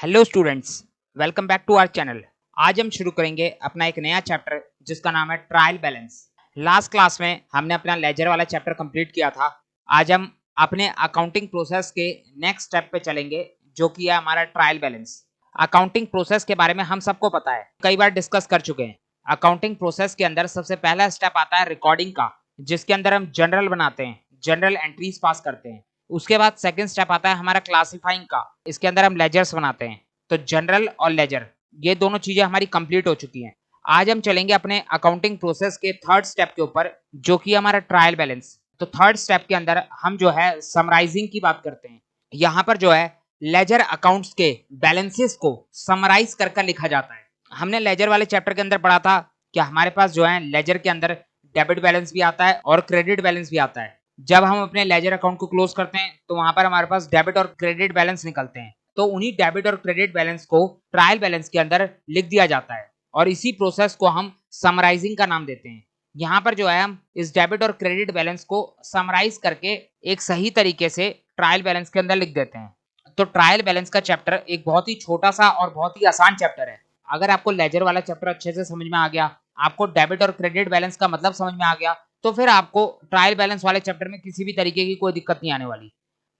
Hello students, welcome back to our channel. आज हम शुरू करेंगे अपना एक नया चैप्टर जिसका नाम है ट्रायल बैलेंस। लास्ट क्लास में हमने अपना लेजर वाला चैप्टर कंप्लीट किया था। आज हम अपने अकाउंटिंग प्रोसेस के नेक्स्ट स्टेप पे चलेंगे जो कि है हमारा ट्रायल बैलेंस। अकाउंटिंग प्रोसेस के बारे में हम सबको पता है, कई बार डिस्कस कर चुके हैं। अकाउंटिंग प्रोसेस के अंदर सबसे पहला स्टेप आता है रिकॉर्डिंग का, जिसके अंदर हम जनरल बनाते हैं, जनरल एंट्रीज पास करते हैं। उसके बाद सेकंड स्टेप आता है हमारा क्लासिफाइंग का, इसके अंदर हम लेजर्स बनाते हैं। तो जनरल और लेजर ये दोनों चीजें हमारी कंप्लीट हो चुकी हैं। आज हम चलेंगे अपने अकाउंटिंग प्रोसेस के थर्ड स्टेप के ऊपर जो कि हमारा ट्रायल बैलेंस। तो थर्ड स्टेप के अंदर हम जो है समराइजिंग की बात करते हैं। यहाँ पर जो है लेजर अकाउंट्स के बैलेंसेस को समराइज कर लिखा जाता है। हमने लेजर वाले चैप्टर के अंदर पढ़ा था कि हमारे पास जो है लेजर के अंदर डेबिट बैलेंस भी आता है और क्रेडिट बैलेंस भी आता है। जब हम अपने लेजर अकाउंट को क्लोज करते हैं तो वहां पर हमारे पास डेबिट और क्रेडिट बैलेंस निकलते हैं। तो उन्हीं डेबिट और क्रेडिट बैलेंस को ट्रायल बैलेंस के अंदर लिख दिया जाता है और इसी प्रोसेस को हम समराइजिंग का नाम देते हैं। यहाँ पर जो है हम इस डेबिट और क्रेडिट बैलेंस को समराइज करके एक सही तरीके से ट्रायल बैलेंस के अंदर लिख देते हैं। तो ट्रायल बैलेंस का चैप्टर एक बहुत ही छोटा सा और बहुत ही आसान चैप्टर है। अगर आपको लेजर वाला चैप्टर अच्छे से समझ में आ गया, आपको डेबिट और क्रेडिट बैलेंस का मतलब समझ में आ गया, तो फिर आपको ट्रायल बैलेंस वाले चैप्टर में किसी भी तरीके की कोई दिक्कत नहीं आने वाली।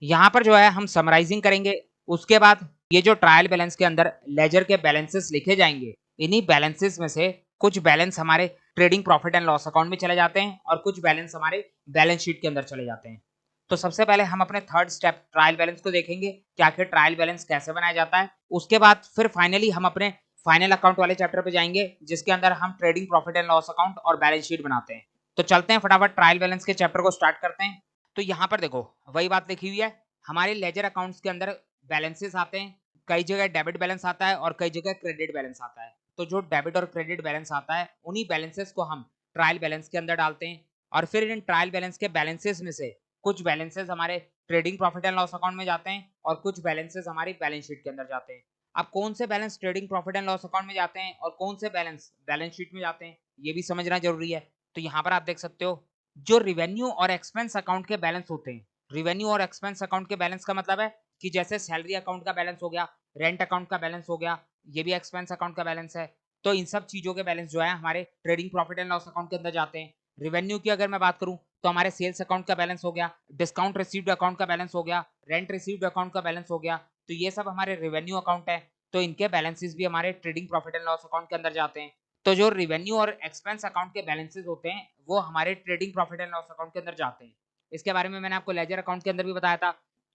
यहाँ पर जो है हम समराइजिंग करेंगे। उसके बाद ये जो ट्रायल बैलेंस के अंदर लेजर के बैलेंसेस लिखे जाएंगे, इन्हीं बैलेंसेस में से कुछ बैलेंस हमारे trading profit and loss account में चले जाते हैं और कुछ बैलेंस हमारे बैलेंस शीट के अंदर चले जाते हैं। तो सबसे पहले हम अपने थर्ड स्टेप ट्रायल बैलेंस को देखेंगे कि आखिर ट्रायल बैलेंस कैसे बनाया जाता है। उसके बाद फिर फाइनली हम अपने फाइनल अकाउंट वाले चैप्टर पे जाएंगे जिसके अंदर हम trading profit and loss account और बैलेंस शीट बनाते हैं। तो चलते हैं फटाफट ट्रायल बैलेंस के चैप्टर को स्टार्ट करते हैं। तो यहाँ पर देखो वही बात लिखी हुई है, हमारे लेजर अकाउंट्स के अंदर बैलेंसेस आते हैं। कई जगह डेबिट बैलेंस आता है और कई जगह क्रेडिट बैलेंस आता है। तो जो डेबिट और क्रेडिट बैलेंस आता है उन्हीं बैलेंसेस को हम ट्रायल बैलेंस के अंदर डालते हैं और फिर इन ट्रायल बैलेंस के बैलेंसेस में से कुछ बैलेंसेस हमारे trading profit and loss account में जाते हैं और कुछ बैलेंसेस हमारी बैलेंस शीट के अंदर जाते हैं। अब कौन से balance trading profit and loss account में जाते हैं और कौन से बैलेंस बैलेंस शीट में जाते हैं ये भी समझना जरूरी है। तो यहाँ पर आप देख सकते हो जो रिवेन्यू और एक्सपेंस अकाउंट के बैलेंस होते हैं। रिवेन्यू और एक्सपेंस अकाउंट के बैलेंस का मतलब है कि जैसे सैलरी अकाउंट का बैलेंस हो गया, रेंट अकाउंट का बैलेंस हो गया, ये भी एक्सपेंस अकाउंट का बैलेंस है। तो इन सब चीजों के बैलेंस जो है हमारे trading profit and loss account के अंदर जाते हैं। रिवेन्यू की अगर मैं बात करूं तो हमारे सेल्स अकाउंट का बैलेंस हो गया, डिस्काउंट रिसीव्ड अकाउंट का बैलेंस हो गया, रेंट रिसीव्ड अकाउंट का बैलेंस हो गया। तो ये सब हमारे रिवेन्यू अकाउंट है। तो इनके बैलेंसेस भी हमारे trading profit and loss account के अंदर जाते हैं। तो जो रिवेन्यू और एक्सपेंस अकाउंट के बैलेंसेस होते हैं वो हमारे trading profit and loss account के अंदर जाते हैं। इसके बारे में मैंने आपको लेजर अकाउंट के अंदर भी बताया था।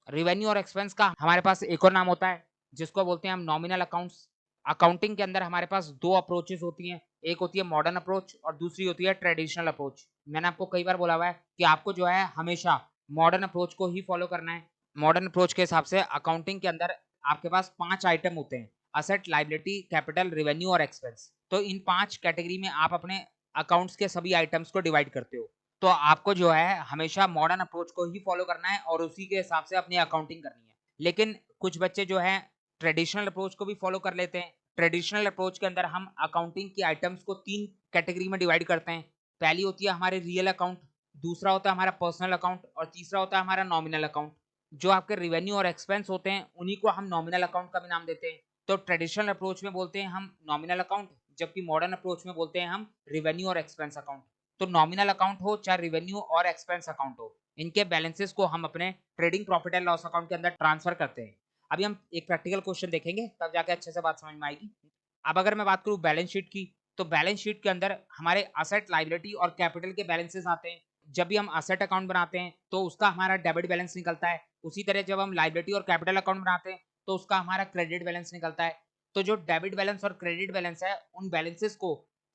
रिवेन्यू और एक्सपेंस का हमारे पास एक और नाम होता है जिसको बोलते हैं हम नॉमिनल अकाउंट्स। अकाउंटिंग के अंदर हमारे पास दो अप्रोचेस होती हैं, एक होती है मॉडर्न अप्रोच और दूसरी होती है ट्रेडिशनल अप्रोच। मैंने आपको कई बार बोला हुआ है कि आपको जो है हमेशा मॉडर्न अप्रोच को ही फॉलो करना है। मॉडर्न अप्रोच के हिसाब से अकाउंटिंग के अंदर आपके पास 5 आइटम होते हैं, असेट, लायबिलिटी, कैपिटल, रेवेन्यू और एक्सपेंस। तो इन 5 कैटेगरी में आप अपने अकाउंट्स के सभी आइटम्स को डिवाइड करते हो। तो आपको जो है हमेशा मॉडर्न अप्रोच को ही फॉलो करना है और उसी के हिसाब से अपनी अकाउंटिंग करनी है। लेकिन कुछ बच्चे जो है ट्रेडिशनल अप्रोच को भी फॉलो कर लेते हैं। ट्रेडिशनल अप्रोच के अंदर हम अकाउंटिंग की आइटम्स को 3 कैटेगरी में डिवाइड करते हैं। पहली होती है हमारे रियल अकाउंट, दूसरा होता है हमारा पर्सनल अकाउंट और तीसरा होता है हमारा नॉमिनल अकाउंट। जो आपके रिवेन्यू और एक्सपेंस होते हैं उन्हीं को हम नॉमिनल अकाउंट का भी नाम देते हैं। तो ट्रेडिशनल अप्रोच में बोलते हैं हम नॉमिनल अकाउंट, जबकि मॉडर्न अप्रोच में बोलते हैं हम रिवेन्यू और एक्सपेंस अकाउंट। तो नॉमिनल अकाउंट हो चाहे रिवेन्यू और एक्सपेंस अकाउंट हो, इनके बैलेंसेस को हम अपने trading profit and loss account के अंदर ट्रांसफर करते हैं। अभी हम एक प्रैक्टिकल क्वेश्चन देखेंगे तब जाके अच्छे से बात समझ में आएगी। अब अगर मैं बात करूं बैलेंस शीट की, तो बैलेंस शीट के अंदर हमारे असेट, लायबिलिटी और कैपिटल के बैलेंसेस आते हैं। जब भी हम असेट अकाउंट बनाते हैं तो उसका हमारा डेबिट बैलेंस निकलता है। उसी तरह जब हम लायबिलिटी और कैपिटल अकाउंट बनाते हैं तो उसका हमारा क्रेडिट बैलेंस निकलता है। तो जो डेबिट बैलेंस और क्रेडिट बैलेंस है उन बैलेंसेस को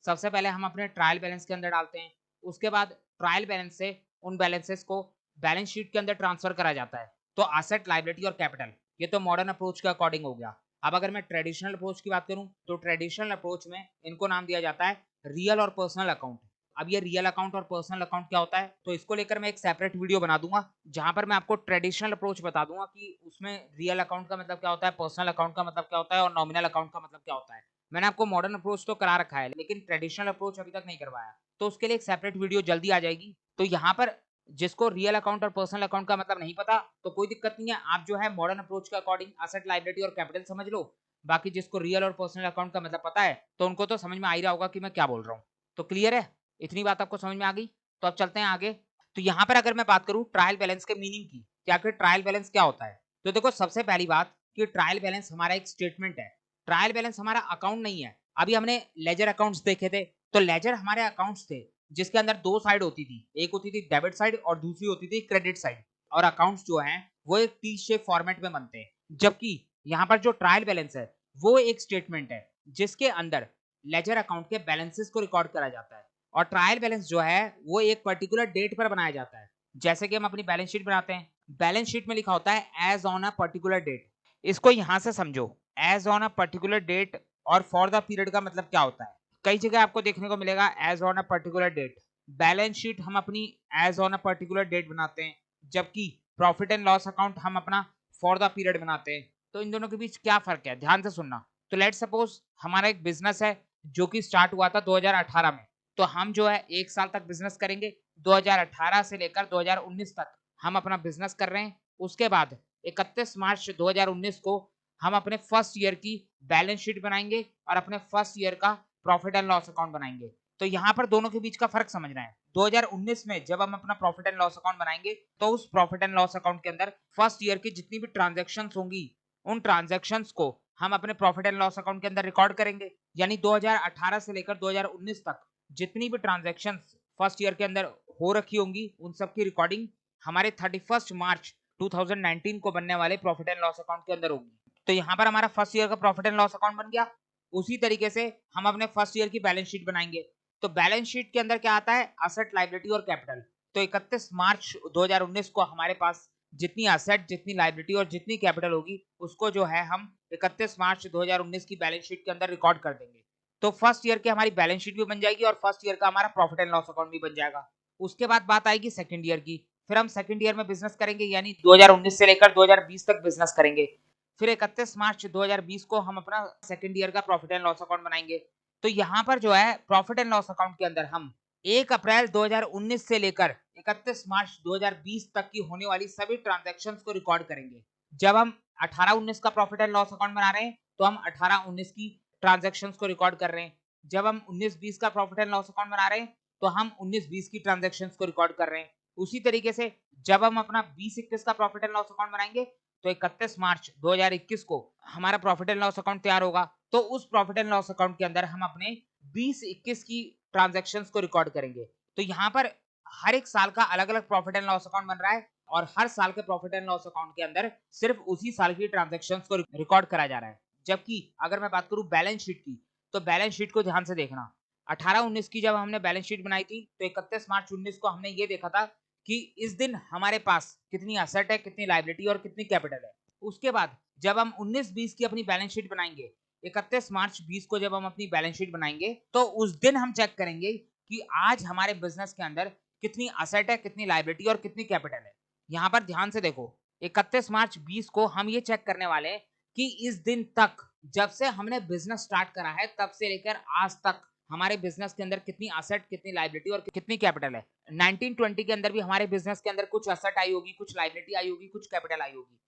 सबसे पहले हम अपने ट्रायल बैलेंस के अंदर डालते हैं। उसके बाद ट्रायल बैलेंस से उन बैलेंसेस को बैलेंस शीट के अंदर ट्रांसफर करा जाता है। तो असेट, लायबिलिटी और कैपिटल ये तो मॉडर्न अप्रोच के अकॉर्डिंग हो गया। अब अगर मैं ट्रेडिशनल अप्रोच की बात करूं तो ट्रेडिशनल अप्रोच में इनको नाम दिया जाता है रियल और पर्सनल अकाउंट। अब ये रियल अकाउंट और पर्सनल अकाउंट क्या होता है तो इसको लेकर मैं एक सेपरेट वीडियो बना दूंगा जहां पर मैं आपको ट्रेडिशनल अप्रोच बता दूंगा कि उसमें रियल अकाउंट का मतलब क्या होता है, पर्सनल अकाउंट का मतलब क्या होता है और नॉमिनल अकाउंट का मतलब क्या होता है। मैंने आपको मॉडर्न अप्रोच तो करा रखा है लेकिन ट्रेडिशनल अप्रोच अभी तक नहीं करवाया, तो उसके लिए एक सेपरेट वीडियो जल्दी आ जाएगी। तो यहाँ पर जिसको रियल अकाउंट और पर्सनल अकाउंट का मतलब नहीं पता तो कोई दिक्कत नहीं है, आप जो है मॉडर्न अप्रोच के अकॉर्डिंग एसेट लायबिलिटी और कैपिटल समझ लो। बाकी जिसको रियल और पर्सनल अकाउंट का मतलब पता है तो उनको तो समझ में आ ही रहा होगा कि मैं क्या बोल रहा हूँ। तो क्लियर है, इतनी बात आपको समझ में आ गई। तो अब चलते हैं आगे। तो यहाँ पर अगर मैं बात करूँ ट्रायल बैलेंस के मीनिंग की कि आखिर ट्रायल बैलेंस क्या होता है, तो देखो सबसे पहली बात कि ट्रायल बैलेंस हमारा एक स्टेटमेंट है। ट्रायल बैलेंस हमारा अकाउंट नहीं है। अभी हमने लेजर अकाउंट्स देखे थे, तो लेजर हमारे अकाउंट्स थे जिसके अंदर दो साइड होती थी, एक होती थी डेबिट साइड और दूसरी होती थी क्रेडिट साइड। और अकाउंट्स जो हैं वो एक टी शेप फॉर्मेट में बनते हैं, जबकि यहाँ पर जो ट्रायल बैलेंस है वो एक स्टेटमेंट है जिसके अंदर लेजर अकाउंट के बैलेंसेस को रिकॉर्ड करा जाता है। और ट्रायल बैलेंस जो है वो एक पर्टिकुलर डेट पर बनाया जाता है। जैसे कि हम अपनी बैलेंस शीट बनाते हैं, बैलेंस शीट में लिखा होता है as on a particular date. इसको यहां से समझो, as on a particular date और फॉर द पीरियड का मतलब क्या होता है। कई जगह आपको देखने को मिलेगा as on a particular date. Balance sheet हम अपनी as on a particular date बनाते हैं, जबकि प्रॉफिट एंड लॉस अकाउंट हम अपना फॉर द पीरियड बनाते हैं। तो इन दोनों के बीच क्या फर्क है, ध्यान से सुनना। तो लेट सपोज हमारा एक बिजनेस है जो कि स्टार्ट हुआ था 2018 में, तो हम जो है एक साल तक बिजनेस करेंगे। 2018 से लेकर 2019 तक हम अपना बिजनेस कर रहे हैं। उसके बाद 31 मार्च 2019 को हम अपने फर्स्ट ईयर की बैलेंस शीट बनाएंगे और अपने फर्स्ट ईयर का प्रॉफिट एंड लॉस अकाउंट बनाएंगे। तो यहाँ पर दोनों के बीच का फर्क समझना है। 2019 में जब हम अपना प्रॉफिट एंड लॉस अकाउंट बनाएंगे तो उस प्रॉफिट एंड लॉस अकाउंट के अंदर फर्स्ट ईयर की जितनी भी ट्रांजैक्शंस होंगी उन ट्रांजैक्शंस को हम अपने प्रॉफिट एंड लॉस अकाउंट के अंदर रिकॉर्ड करेंगे। यानी 2018 से लेकर 2019 तक जितनी भी ट्रांजैक्शंस फर्स्ट ईयर के अंदर हो रखी होंगी उन सब की रिकॉर्डिंग हमारे 31 मार्च 2019 को बनने वाले प्रॉफिट एंड लॉस अकाउंट के अंदर होगी। तो यहाँ पर हमारा फर्स्ट ईयर का प्रॉफिट एंड लॉस अकाउंट बन गया। उसी तरीके से हम अपने फर्स्ट ईयर की बैलेंस शीट बनाएंगे। तो बैलेंस शीट के अंदर क्या आता है, एसेट लायबिलिटी और कैपिटल। तो 31 मार्च 2019 को हमारे पास जितनी एसेट जितनी लायबिलिटी और जितनी कैपिटल होगी उसको जो है हम 31 मार्च 2019 की बैलेंस शीट के अंदर रिकॉर्ड कर देंगे। तो फर्स्ट ईयर की हमारी बैलेंस शीट भी बन जाएगी और फर्स्ट ईयर का हमारा प्रॉफिट एंड लॉस अकाउंट भी बन जाएगा। उसके बाद बात आएगी सेकंड ईयर की। फिर हम सेकंड ईयर में बिजनेस करेंगे, यानी 2019 से लेकर 2020 तक बिजनेस करेंगे। फिर 31 मार्च 2020 को हम अपना सेकंड ईयर का प्रॉफिट एंड लॉस अकाउंट बनाएंगे। तो यहाँ पर जो है प्रॉफिट एंड लॉस अकाउंट के अंदर हम 1 अप्रैल 2019 से लेकर 31 मार्च 2020 तक की होने वाली सभी ट्रांजैक्शंस को रिकॉर्ड करेंगे। जब हम 18-19 का प्रॉफिट एंड लॉस अकाउंट बना रहे हैं तो हम 18-19 की ट्रांजैक्शंस को रिकॉर्ड कर रहे हैं। जब हम 19-20 का प्रॉफिट एंड लॉस अकाउंट बना रहे हैं तो हम 19-20 की ट्रांजैक्शंस को रिकॉर्ड कर रहे हैं। उसी तरीके से जब हम अपना 20-21 का प्रॉफिट एंड लॉस अकाउंट बनाएंगे तो 31 मार्च 2021 को हमारा प्रॉफिट एंड लॉस अकाउंट तैयार होगा। तो उस प्रॉफिट एंड लॉस अकाउंट के अंदर हम अपने 20-21 की ट्रांजैक्शंस को रिकॉर्ड करेंगे। तो यहाँ पर हर एक साल का अलग अलग प्रॉफिट एंड लॉस अकाउंट बन रहा है और हर साल के प्रॉफिट एंड लॉस अकाउंट के अंदर सिर्फ उसी साल की ट्रांजैक्शंस को रिकॉर्ड करा जा रहा है। जबकि अगर मैं बात करूं बैलेंस शीट की, तो बैलेंस शीट को ध्यान से देखना। 18-19 की जब हमने बैलेंस शीट बनाई थी तो 31 मार्च 19 को हमने ये देखा था कि इस दिन हमारे पास कितनी एसेट है, कितनी लायबिलिटी और कितनी कैपिटल है। उसके बाद जब हम 19-20 की अपनी बैलेंस शीट बनाएंगे, 31 मार्च 20 को जब हम अपनी बैलेंस शीट बनाएंगे तो उस दिन हम चेक करेंगे कि आज हमारे बिजनेस के अंदर कितनी एसेट है, कितनी लायबिलिटी और कितनी कैपिटल है। यहाँ पर ध्यान से देखो, 31 मार्च 20 को हम ये चेक करने वाले हैं कि इस दिन तक जब से हमने बिजनेस स्टार्ट करा है तब से लेकर आज तक हमारे बिजनेस के अंदर कितनी एसेट, कितनी लायबिलिटी और कितनी कैपिटल है। 1920 के अंदर भी हमारे बिजनेस के अंदर कुछ एसेट आई होगी, कुछ लायबिलिटी आई होगी, कुछ कैपिटल आई होगी।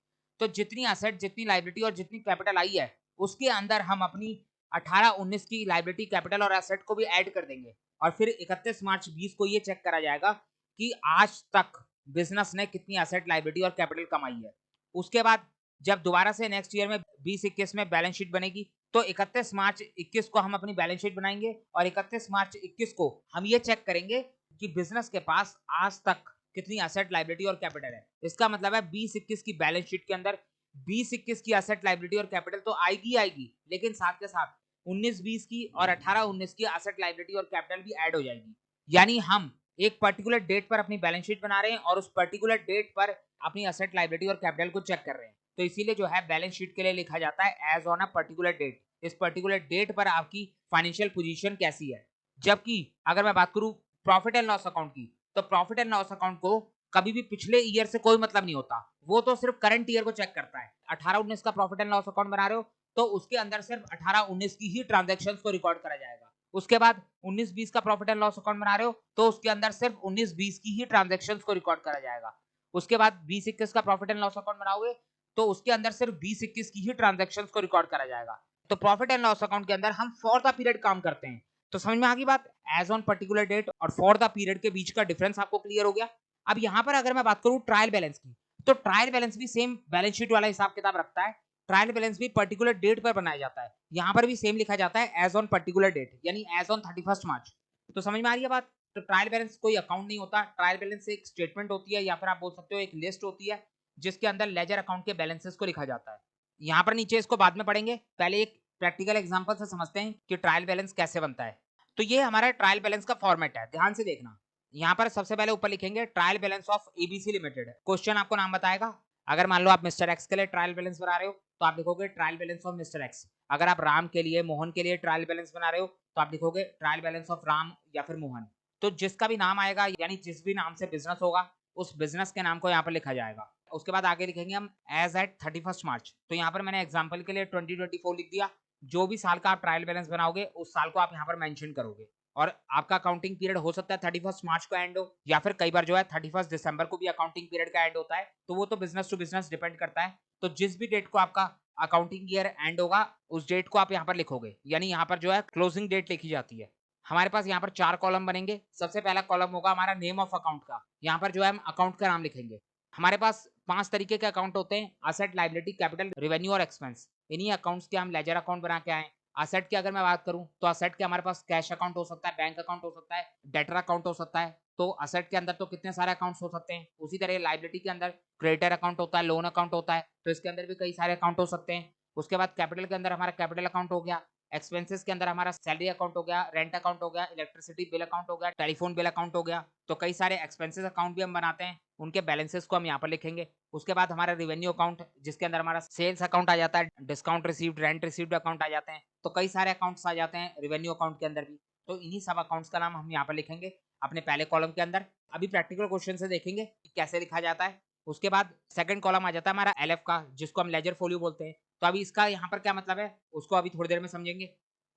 तो जितनी एसेट, जितनी लायबिलिटी और जितनी कैपिटल आई है उसके अंदर हम अपनी 18-19 की लायबिलिटी, कैपिटल और एसेट को भी ऐड कर देंगे। और फिर 31 मार्च 20 को ये चेक करा जाएगा कि आज तक बिजनेस ने कितनी एसेट, लायबिलिटी और कैपिटल कमाई है। उसके बाद जब दोबारा से नेक्स्ट ईयर में 20-21 में बैलेंस शीट बनेगी तो 31 मार्च 21 को हम अपनी बैलेंस शीट बनाएंगे और 31 मार्च 21 को हम ये चेक करेंगे कि बिजनेस के पास आज तक कितनी एसेट, लायबिलिटी और कैपिटल है। इसका मतलब है 20-21 की बैलेंस शीट के अंदर 20-21 की एसेट, लायबिलिटी और कैपिटल तो आएगी, लेकिन साथ के साथ 19-20 की और 18-19 की एसेट, लायबिलिटी और कैपिटल भी ऐड हो जाएगी। यानी हम एक पर्टिकुलर डेट पर अपनी बैलेंस शीट बना रहे हैं और उस पर्टिकुलर डेट पर अपनी एसेट, लायबिलिटी और कैपिटल को चेक कर रहे हैं। तो इसीलिए जो है बैलेंस शीट के लिए लिखा जाता है as on a particular date. इस पर्टिकुलर डेट पर आपकी फाइनेंशियल पोजीशन कैसी है। जबकि अगर मैं बात करूं प्रॉफिट एंड लॉस अकाउंट की, तो प्रॉफिट एंड लॉस अकाउंट को कभी भी पिछले ईयर से कोई मतलब नहीं होता, वो तो सिर्फ करंट ईयर को चेक करता है। 18-19 का प्रॉफिट एंड लॉस अकाउंट बना रहे हो तो उसके अंदर सिर्फ 18-19 की ही ट्रांजैक्शंस को रिकॉर्ड करा जाएगा, उसके बाद 19-20 का प्रॉफिट एंड लॉस अकाउंट बना रहे हो तो उसके अंदर सिर्फ 19-20 की ही ट्रांजैक्शंस को रिकॉर्ड करा जाएगा। उसके बाद 20-21 का प्रॉफिट एंड लॉस अकाउंट बनाओगे तो उसके अंदर सिर्फ 20-21 की ही ट्रांजैक्शंस को रिकॉर्ड करा जाएगा। तो प्रॉफिट एंड लॉस अकाउंट के अंदर हम फॉर द पीरियड काम करते हैं। तो समझ में आ गई बात, एज ऑन पर्टिकुलर डेट और फॉर द पीरियड के बीच का डिफरेंस आपको क्लियर हो गया। अब यहां पर अगर मैं बात करूं ट्रायल बैलेंस की, तो ट्रायल बैलेंस भी सेम बैलेंस शीट वाला हिसाब किताब रखता है। ट्रायल बैलेंस भी पर्टिकुलर डेट पर बनाया जाता है। यहां पर भी सेम लिखा जाता है एज ऑन पर्टिकुलर डेट, यानी एज ऑन 31 मार्च। तो समझ में आ रही है बात। तो ट्रायल बैलेंस कोई अकाउंट नहीं होता, ट्रायल बैलेंस एक स्टेटमेंट होती है या फिर आप बोल सकते हो एक लिस्ट होती है जिसके अंदर लेजर अकाउंट के बैलेंसेस को लिखा जाता है। यहां पर नीचे इसको बाद में पढ़ेंगे, पहले एक प्रैक्टिकल एग्जांपल से समझते हैं कि ट्रायल बैलेंस कैसे बनता है। तो ये हमारा ट्रायल बैलेंस का फॉर्मेट है, ध्यान से देखना। यहां पर सबसे पहले ऊपर लिखेंगे trial balance of ABC limited. Question आपको नाम बताएगा। अगर मान लो आप मिस्टर एक्स के लिए ट्रायल बैलेंस बना रहे हो तो आप लिखोगे trial balance of mister x. अगर आप राम के लिए, मोहन के लिए ट्रायल बैलेंस बना रहे हो तो आप लिखोगे ट्रायल बैलेंस ऑफ राम या फिर मोहन। तो जिसका भी नाम आएगा, यानी जिस भी नाम से बिजनेस होगा, उस बिजनेस के नाम को यहाँ पर लिखा जाएगा। उसके बाद आगे लिखेंगे हम एज एट 31 मार्च। तो यहाँ पर मैंने एग्जाम्पल के लिए 2024 लिख दिया। जो भी साल का आप ट्रायल बैलेंस बनाओगे उस साल को आप यहाँ पर मेंशन करोगे। और आपका अकाउंटिंग पीरियड हो सकता है 31 मार्च को एंड हो, या फिर कई बार जो है 31 दिसंबर को भी अकाउंटिंग पीरियड का एंड होता है। तो वो तो बिजनेस टू बिजनेस डिपेंड करता है। तो जिस भी डेट को आपका अकाउंटिंग ईयर एंड होगा उस डेट को आप यहाँ पर लिखोगे, यानी यहाँ पर जो है क्लोजिंग डेट लिखी जाती है। हमारे पास यहाँ पर 4 कॉलम बनेंगे। सबसे पहला कॉलम होगा हमारा नेम ऑफ अकाउंट का। यहाँ पर जो है हम अकाउंट का नाम लिखेंगे। हमारे पास 5 तरीके के अकाउंट होते हैं, असेट, लायबिलिटी, कैपिटल, रेवेन्यू और एक्सपेंस। इन्हीं अकाउंट्स के हम लेजर अकाउंट बना के आए। असेट की अगर मैं बात करूं तो असेट के हमारे पास कैश अकाउंट हो सकता है, बैंक अकाउंट हो सकता है, डेटर अकाउंट हो सकता है। तो असेट के अंदर तो कितने सारे अकाउंट्स हो सकते हैं। उसी तरह लायबिलिटी के अंदर क्रेडिटर अकाउंट होता है, लोन अकाउंट होता है, तो इसके अंदर भी कई सारे अकाउंट हो सकते हैं। उसके बाद कैपिटल के अंदर हमारा कैपिटल अकाउंट हो गया। एक्सपेंसेस के अंदर हमारा सैलरी अकाउंट हो गया, रेंट अकाउंट हो गया, इलेक्ट्रिसिटी बिल अकाउंट हो गया, टेलीफोन बिल अकाउंट हो गया। तो कई सारे एक्सपेंसेस अकाउंट भी हम बनाते हैं, उनके बैलेंसेस को हम यहाँ पर लिखेंगे। उसके बाद हमारा रेवेन्यू अकाउंट, जिसके अंदर हमारा सेल्स अकाउंट आ जाता है, discount received, rent received account आ जाते हैं। तो कई सारे अकाउंट्स आ जाते हैं रेवेन्यू अकाउंट के अंदर भी। तो इन्हीं सब अकाउंट्स का नाम हम यहाँ पर लिखेंगे अपने पहले कॉलम के अंदर। अभी प्रैक्टिकल क्वेश्चन से देखेंगे कि कैसे लिखा जाता है। उसके बाद सेकंड कॉलम आ जाता है हमारा एलएफ का, जिसको हम लेजर फोलियो बोलते हैं। तो अभी इसका यहाँ पर क्या मतलब है उसको अभी थोड़ी देर में समझेंगे।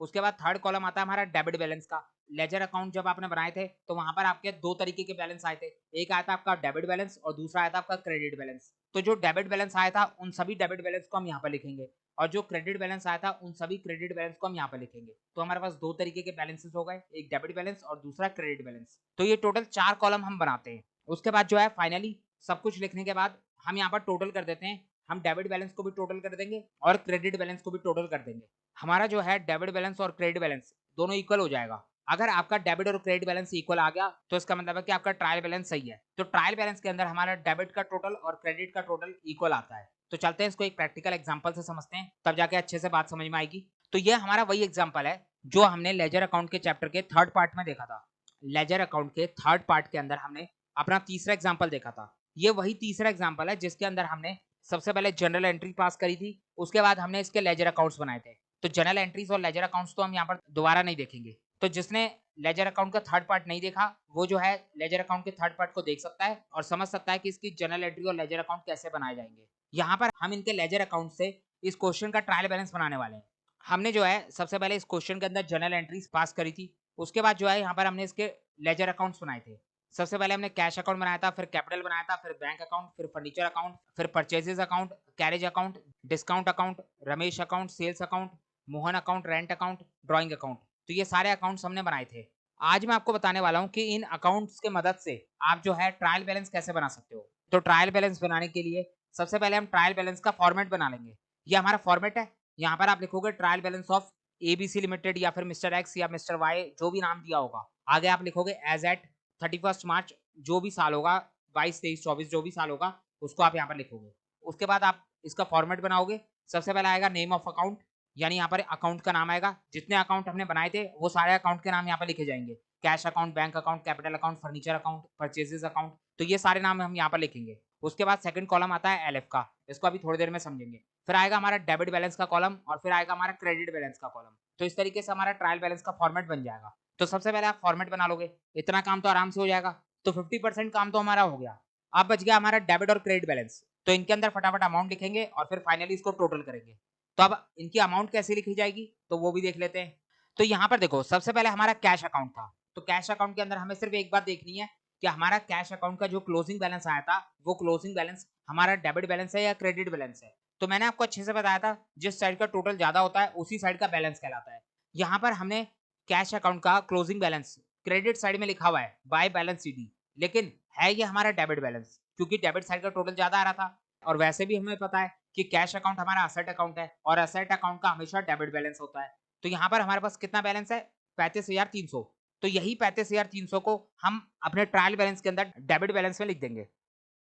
उसके बाद थर्ड कॉलम आता है हमारा डेबिट बैलेंस का। लेजर अकाउंट जब आपने बनाए थे तो वहां पर आपके 2 तरीके के बैलेंस आए थे। एक आया था आपका डेबिट बैलेंस और दूसरा आया था आपका क्रेडिट बैलेंस। तो जो डेबिट बैलेंस आया था उन सभी डेबिट बैलेंस को हम यहाँ पर लिखेंगे, और जो क्रेडिट बैलेंस आया था उन सभी क्रेडिट बैलेंस को हम यहाँ पर लिखेंगे। तो हमारे पास 2 तरीके के बैलेंसेस हो गए, एक डेबिट बैलेंस और दूसरा क्रेडिट बैलेंस। तो ये टोटल 4 कॉलम हम बनाते हैं। उसके बाद जो है फाइनली सब कुछ लिखने के बाद हम यहाँ पर टोटल कर देते हैं। हम डेबिट बैलेंस को भी टोटल कर देंगे और क्रेडिट बैलेंस को भी टोटल कर देंगे। हमारा जो है डेबिट बैलेंस और क्रेडिट बैलेंस दोनों इक्वल हो जाएगा। अगर आपका डेबिट और क्रेडिट बैलेंस इक्वल आ गया तो इसका मतलब है कि आपका ट्रायल बैलेंस सही है। तो ट्रायल बैलेंस के अंदर हमारा डेबिट का टोटल और क्रेडिट का टोटल इक्वल आता है। तो चलते हैं इसको एक प्रैक्टिकल एग्जांपल से समझते हैं, तब जाके अच्छे से बात समझ में आएगी। तो ये हमारा वही एग्जांपल है जो हमने लेजर अकाउंट के चैप्टर के थर्ड पार्ट में देखा था। लेजर अकाउंट के थर्ड पार्ट के अंदर हमने अपना तीसरा एग्जांपल देखा था। ये वही तीसरा एग्जांपल है जिसके अंदर हमने सबसे पहले जनरल एंट्री पास करी थी, उसके बाद हमने इसके लेजर अकाउंट्स बनाए थे। तो जनरल एंट्रीज और लेजर अकाउंट्स तो हम यहाँ पर दोबारा नहीं देखेंगे। तो जिसने लेजर अकाउंट का थर्ड पार्ट नहीं देखा वो जो है लेजर अकाउंट के थर्ड पार्ट को देख सकता है और समझ सकता है कि इसकी जनरल एंट्री और लेजर अकाउंट कैसे बनाए जाएंगे। यहाँ पर हम इनके लेजर अकाउंट से इस क्वेश्चन का ट्रायल बैलेंस बनाने वाले हैं। हमने जो है सबसे पहले इस क्वेश्चन के अंदर जनरल एंट्रीज पास करी थी, उसके बाद जो है यहाँ पर हमने इसके लेजर अकाउंट्स बनाए थे। सबसे पहले हमने कैश अकाउंट बनाया था, फिर कैपिटल बनाया था, फिर बैंक अकाउंट, फिर फर्नीचर अकाउंट, फिर purchases account, carriage account, discount account, Ramesh account, sales account, Mohan account, rent account, drawing account. तो ये सारे अकाउंट्स हमने बनाए थे। आज मैं आपको बताने वाला हूं कि इन अकाउंट्स के मदद से आप जो है ट्रायल बैलेंस कैसे बना सकते हो। तो ट्रायल बैलेंस बनाने के लिए सबसे पहले हम ट्रायल बैलेंस का फॉर्मेट बना लेंगे। ये हमारा फॉर्मेट है। यहाँ पर आप लिखोगे trial balance of ABC limited या फिर मिस्टर एक्स या मिस्टर वाई, जो भी नाम दिया होगा। आगे आप लिखोगे एज एट 31 मार्च, जो भी साल होगा, 22, 23, 24 जो भी साल होगा उसको आप यहाँ पर लिखोगे। उसके बाद आप इसका फॉर्मेट बनाओगे। सबसे पहले आएगा नेम ऑफ अकाउंट, यानी यहाँ पर अकाउंट का नाम आएगा। जितने अकाउंट हमने बनाए थे वो सारे अकाउंट के नाम यहाँ पर लिखे जाएंगे। Cash account, bank account, capital account, furniture account, purchases account, तो ये सारे नाम हम यहाँ पर लिखेंगे। उसके बाद सेकंड कॉलम आता है एलएफ का, इसको अभी थोड़ी देर में समझेंगे। फिर आएगा हमारा डेबिट बैलेंस का कॉलम और फिर आएगा हमारा क्रेडिट बैलेंस का कॉलम। तो इस तरीके से हमारा ट्रायल बैलेंस का फॉर्मेट बन जाएगा। तो सबसे पहले आप फॉर्मेट बना लोगे, इतना काम तो आराम से हो जाएगा। तो 50% काम तो हमारा हो गया। अब बच गया हमारा डेबिट और क्रेडिट बैलेंस। तो इनके अंदर फटाफट अमाउंट लिखेंगे और फिर फाइनली इसको टोटल करेंगे। तो अब इनकी अमाउंट कैसे लिखी जाएगी तो वो भी देख लेते हैं। तो यहाँ पर देखो सबसे पहले हमारा कैश अकाउंट था, तो कैश अकाउंट के अंदर हमें सिर्फ एक बात देखनी है कि हमारा कैश अकाउंट का जो क्लोजिंग बैलेंस आया था वो क्लोजिंग बैलेंस हमारा डेबिट बैलेंस है या क्रेडिट बैलेंस है। तो मैंने आपको अच्छे से बताया था जिस साइड का टोटल ज्यादा होता है उसी साइड का बैलेंस कहलाता है। यहाँ पर हमने कैश अकाउंट का क्लोजिंग बैलेंस क्रेडिट साइड में लिखा हुआ है बाय बैलेंस सीडी, लेकिन है ये हमारा डेबिट बैलेंस क्योंकि डेबिट साइड का टोटल ज्यादा आ रहा था। और वैसे भी हमें पता है कि कैश अकाउंट हमारा असेट अकाउंट है और असेट अकाउंट का हमेशा डेबिट बैलेंस होता है। तो यहाँ पर हमारे पास कितना बैलेंस है 35,300। तो यही 35,300 को हम अपने ट्रायल बैलेंस के अंदर डेबिट बैलेंस में लिख देंगे।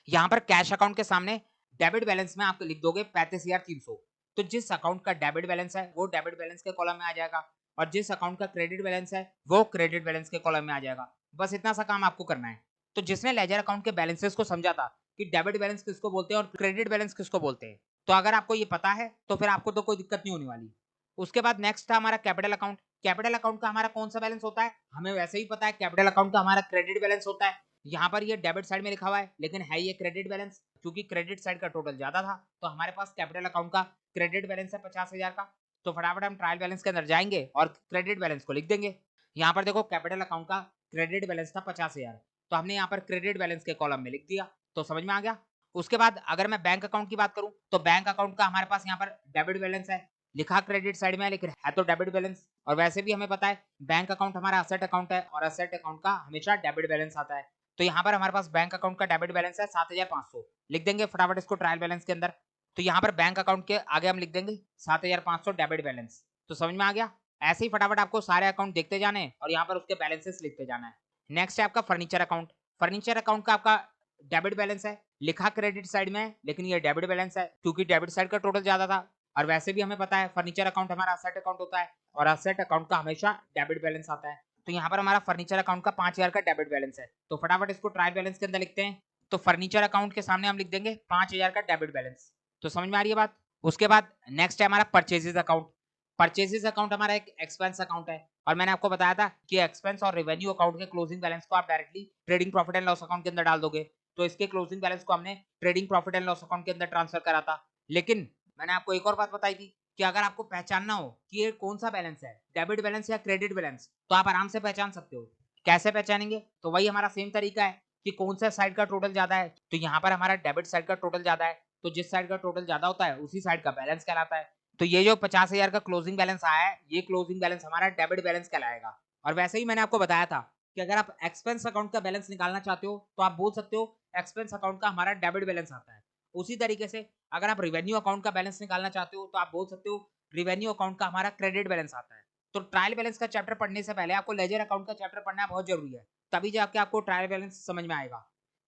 यहाँ पर कैश अकाउंट के सामने डेबिट बैलेंस में आप लिख दोगे 35,300। तो जिस अकाउंट का डेबिट बैलेंस है वो डेबिट बैलेंस के कॉलम में आ जाएगा और जिस अकाउंट का क्रेडिट बैलेंस है वो क्रेडिट बैलेंस के कॉलम में आ जाएगा। बस इतना सा काम आपको करना है। तो जिसने लेजर अकाउंट के बैलेंसेस को समझा था कि डेबिट बैलेंस किसको बोलते हैं और क्रेडिट बैलेंस किसको बोलते हैं, तो अगर आपको ये पता है तो फिर आपको तो कोई दिक्कत नहीं होने वाली। उसके बाद नेक्स्ट था हमारा कैपिटल अकाउंट। कैपिटल अकाउंट का हमारा कौन सा बैलेंस होता है, हमें वैसे ही पता है कैपिटल अकाउंट का हमारा क्रेडिट बैलेंस होता है। यहाँ पर ये डेबिट साइड में लिखा हुआ है लेकिन है ये क्रेडिट बैलेंस क्योंकि क्रेडिट साइड का टोटल ज्यादा था। तो हमारे पास कैपिटल अकाउंट का क्रेडिट बैलेंस है 50,000 का। तो फटाफट हम ट्रायल बैलेंस के अंदर जाएंगे और क्रेडिट बैलेंस को लिख देंगे। यहाँ पर देखो कैपिटल अकाउंट का क्रेडिट बैलेंस था 50,000, तो हमने यहाँ पर क्रेडिट बैलेंस के कॉलम में लिख दिया। तो समझ में आ गया। उसके बाद अगर मैं बैंक अकाउंट की बात करूं तो बैंक अकाउंट का हमारे पास यहाँ पर डेबिट बैलेंस है, लिखा क्रेडिट साइड में है लेकिन है तो डेबिट बैलेंस। और वैसे भी हमें पता है बैंक अकाउंट हमारा असेट अकाउंट है और असेट अकाउंट का हमेशा डेबिट बैलेंस आता है। तो यहाँ पर हमारे पास बैंक अकाउंट का डेबिट बैलेंस है 7,500, लिख देंगे फटाफट इसको ट्रायल बैलेंस के अंदर। तो यहाँ पर बैंक अकाउंट के आगे हम लिख देंगे 7,500 डेबिट बैलेंस। तो समझ में आ गया। ऐसे ही फटाफट आपको सारे अकाउंट देखते जाने और यहाँ पर उसके बैलेंसेस लिखते जाना है। नेक्स्ट है आपका फर्नीचर अकाउंट। फर्नीचर अकाउंट का आपका डेबिट बैलेंस है, लिखा क्रेडिट साइड में है लेकिन ये डेबिट बैलेंस है क्योंकि डेबिट साइड का टोटल ज्यादा था। और वैसे भी हमें पता है फर्नीचर अकाउंट हमारा असेट अकाउंट होता है और असेट अकाउंट का हमेशा डेबिट बैलेंस आता है। तो यहाँ पर हमारा फर्नीचर अकाउंट का 5,000 का डेबिट बैलेंस है। तो फटाफट इसको ट्रायल बैलेंस के अंदर लिखते हैं। तो फर्नीचर अकाउंट के सामने हम लिख देंगे 5,000 का डेबिट बैलेंस। तो समझ में आ रही है बात। उसके बाद नेक्स्ट है हमारा परचेजेस अकाउंट। परचेजेस अकाउंट हमारा एक एक्सपेंस अकाउंट है और मैंने आपको बताया था कि एक्सपेंस और रेवेन्यू अकाउंट के क्लोजिंग बैलेंस को आप directly trading profit and loss account के अंदर डाल दोगे। तो इसके क्लोजिंग बैलेंस को हमने trading profit and loss account के अंदर ट्रांसफर करा था। लेकिन मैंने आपको एक और बात बताई थी कि अगर आपको पहचानना हो कि ये कौन सा बैलेंस है, डेबिट बैलेंस या क्रेडिट बैलेंस, तो आप आराम से पहचान सकते हो। कैसे पहचानेंगे, तो वही हमारा सेम तरीका है कि कौन सा साइड का टोटल ज्यादा है। तो यहाँ पर हमारा डेबिट साइड का टोटल ज्यादा है, तो जिस साइड का टोटल ज्यादा होता है उसी साइड का बैलेंस कहलाता है। तो ये जो 50,000 का क्लोजिंग बैलेंस आया है ये क्लोजिंग बैलेंस हमारा डेबिट बैलेंस कहलाएगा। और वैसे ही मैंने आपको बताया था कि अगर आप एक्सपेंस अकाउंट का बैलेंस निकालना चाहते हो तो आप बोल सकते हो एक्सपेंस अकाउंट का हमारा डेबिट बैलेंस आता है। उसी तरीके से अगर आप रिवेन्यू अकाउंट का बैलेंस निकालना चाहते हो तो आप बोल सकते हो रिवेन्यू अकाउंट का हमारा क्रेडिट बैलेंस आता है। तो ट्रायल बैलेंस का चैप्टर पढ़ने से पहले आपको लेजर अकाउंट का चैप्टर पढ़ना बहुत जरूरी है, तभी जाके आपको ट्रायल बैलेंस समझ में आएगा।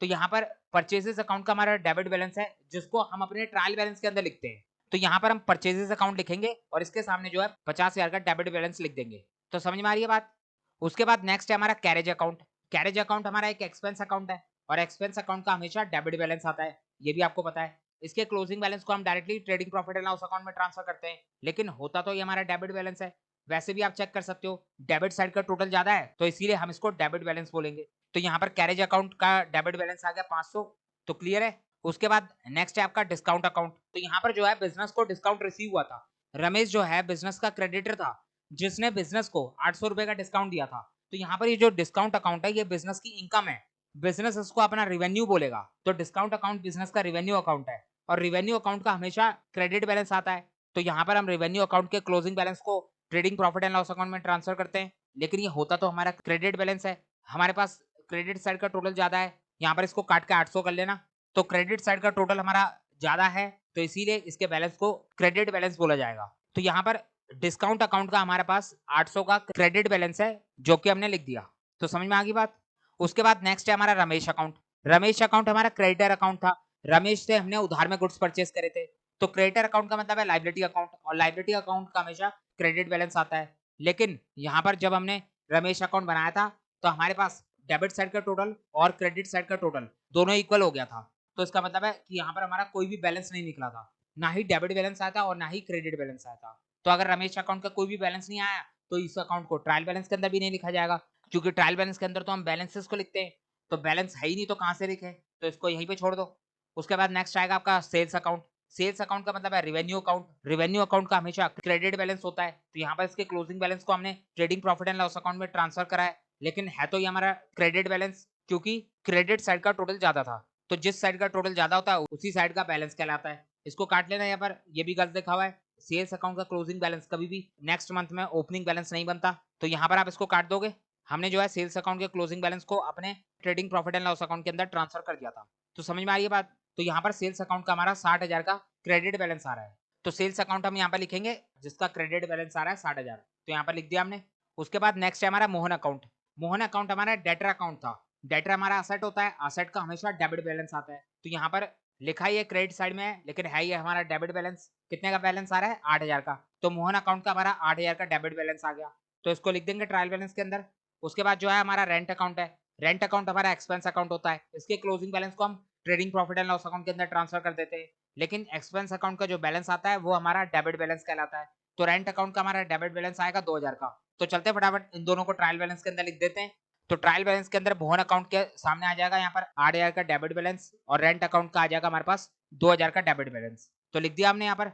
तो यहाँ पर परचेजेस अकाउंट का हमारा डेबिट बैलेंस है जिसको हम अपने ट्रायल बैलेंस के अंदर लिखते हैं। तो यहाँ पर हम परचेजेस अकाउंट लिखेंगे और इसके सामने जो है 50,000 का डेबिट बैलेंस लिख देंगे। तो समझ में आ रही है बात। उसके बाद नेक्स्ट है हमारा कैरेज अकाउंट। कैरेज अकाउंट हमारा एक एक्सपेंस अकाउंट है और एक्सपेंस अकाउंट का हमेशा डेबिट बैलेंस आता है, ये भी आपको पता है। इसके क्लोजिंग बैलेंस को हम directly trading profit and loss account में ट्रांसफर करते हैं, लेकिन होता तो ये हमारा डेबिट बैलेंस है। वैसे भी आप चेक कर सकते हो डेबिट साइड का टोटल ज्यादा है तो इसीलिए हम इसको डेबिट बैलेंस बोलेंगे। तो यहाँ पर कैरेज अकाउंट का डेबिट बैलेंस आ गया 500। तो क्लियर है। उसके बाद नेक्स्ट है आपका डिस्काउंट अकाउंट। तो यहाँ पर जो है बिजनेस को डिस्काउंट रिसीव हुआ था। रमेश जो है बिजनेस का क्रेडिटर था जिसने बिजनेस को 800 रुपए का डिस्काउंट दिया था। तो यहाँ पर ये जो डिस्काउंट अकाउंट है ये बिजनेस की इनकम है, बिजनेस इसको अपना रिवेन्यू बोलेगा। तो डिस्काउंट अकाउंट बिजनेस का रिवेन्यू अकाउंट है और रिवेन्यू अकाउंट का हमेशा क्रेडिट बैलेंस आता है। तो यहाँ पर हम रिवेन्यू अकाउंट के क्लोजिंग बैलेंस को trading profit and loss account में ट्रांसफर करते हैं, लेकिन ये होता तो हमारा क्रेडिट बैलेंस है। हमारे पास क्रेडिट साइड का टोटल ज्यादा है, यहाँ पर इसको काट के 800 कर लेना। तो क्रेडिट साइड का टोटल हमारा ज्यादा है तो इसीलिए इसके बैलेंस को क्रेडिट बैलेंस बोला जाएगा। तो यहाँ पर डिस्काउंट अकाउंट का हमारे पास 800 का क्रेडिट बैलेंस है जो कि हमने लिख दिया। तो समझ में आ गई बात। उसके बाद नेक्स्ट है हमारा रमेश अकाउंट। रमेश अकाउंट हमारा क्रेडिटर अकाउंट था, रमेश से हमने उधार में गुड्स परचेस करे थे। तो क्रेडिटर अकाउंट का मतलब है लाइबिलिटी अकाउंट और लाइबिलिटी अकाउंट का हमेशा क्रेडिट बैलेंस आता है। लेकिन यहाँ पर जब हमने रमेश अकाउंट बनाया था तो हमारे पास डेबिट साइड का टोटल और क्रेडिट साइड का टोटल दोनों इक्वल हो गया था। तो इसका मतलब है कि यहाँ पर हमारा कोई भी बैलेंस नहीं निकला था, ना ही डेबिट बैलेंस आया था और ना ही क्रेडिट बैलेंस आया था। तो अगर रमेश अकाउंट का कोई भी बैलेंस नहीं आया तो इस अकाउंट को ट्रायल बैलेंस के अंदर भी नहीं लिखा जाएगा, क्योंकि ट्रायल बैलेंस के अंदर तो हम बैलेंसेस को लिखते हैं, तो बैलेंस है ही नहीं तो कहां से लिखे, तो इसको यहीं पे छोड़ दो। उसके बाद नेक्स्ट आएगा आपका सेल्स अकाउंट। सेल्स अकाउंट का मतलब है रेवेन्यू अकाउंट। रेवेन्यू अकाउंट का हमेशा क्रेडिट बैलेंस होता है, तो यहाँ पर इसके क्लोजिंग बैलेंस को हमने trading profit and loss account में ट्रांसफर करा है, लेकिन है तो ये हमारा क्रेडिट बैलेंस, क्योंकि क्रेडिट साइड का टोटल ज्यादा था, तो जिस साइड का टोटल ज्यादा होता है उसी साइड का बैलेंस कहलाता है। इसको काट लेना, यहाँ पर ये भी गलत लिखा हुआ है, सेल्स अकाउंट का क्लोजिंग बैलेंस कभी भी नेक्स्ट मंथ में ओपनिंग बैलेंस नहीं बनता, तो यहाँ पर आप इसको काट दोगे। हमने जो है सेल्स अकाउंट के क्लोजिंग बैलेंस को अपने trading profit and loss account के अंदर ट्रांसफर कर दिया था। तो समझ में आ रही है बात। तो यहाँ पर सेल्स अकाउंट का हमारा 60,000 का क्रेडिट बैलेंस आ रहा है, तो सेल्स अकाउंट हम यहाँ पर लिखेंगे जिसका क्रेडिट बैलेंस आ रहा है 60,000, तो यहाँ पर लिख दिया हमने। उसके बाद नेक्स्ट है हमारा मोहन अकाउंट। मोहन अकाउंट हमारा डेटर अकाउंट था। डेटर हमारा असेट होता है, असेट का हमेशा डेबिट बैलेंस आता है, तो यहाँ पर लिखा ही है क्रेडिट साइड में है, लेकिन है ये हमारा डेबिट बैलेंस। कितने का बैलेंस आ रहा है? 8,000 का। तो मोहन अकाउंट का हमारा 8,000 का डेबिट बैलेंस आ गया, तो इसको लिख देंगे ट्रायल बैलेंस के अंदर। उसके बाद जो है हमारा रेंट अकाउंट है। रेंट अकाउंट हमारा एक्सपेंस अकाउंट होता है, इसके क्लोजिंग बैलेंस को हम trading profit and loss account के अंदर ट्रांसफर कर देते हैं, लेकिन एक्सपेंस अकाउंट का जो बैलेंस आता है वो हमारा डेबिट बैलेंस कहलाता है। तो रेंट अकाउंट का हमारा डेबिट बैलेंस आएगा 2,000 का। तो चलते फटाफट इन दोनों को ट्रायल बैलेंस के अंदर लिख देते हैं। तो ट्रायल बैलेंस के अंदर मोहन अकाउंट के सामने आ जाएगा यहाँ पर 8,000 का डेबिट बैलेंस, और रेंट अकाउंट का आ जाएगा हमारे पास 2,000 का डेबिट बैलेंस, तो लिख दिया हमने यहाँ पर।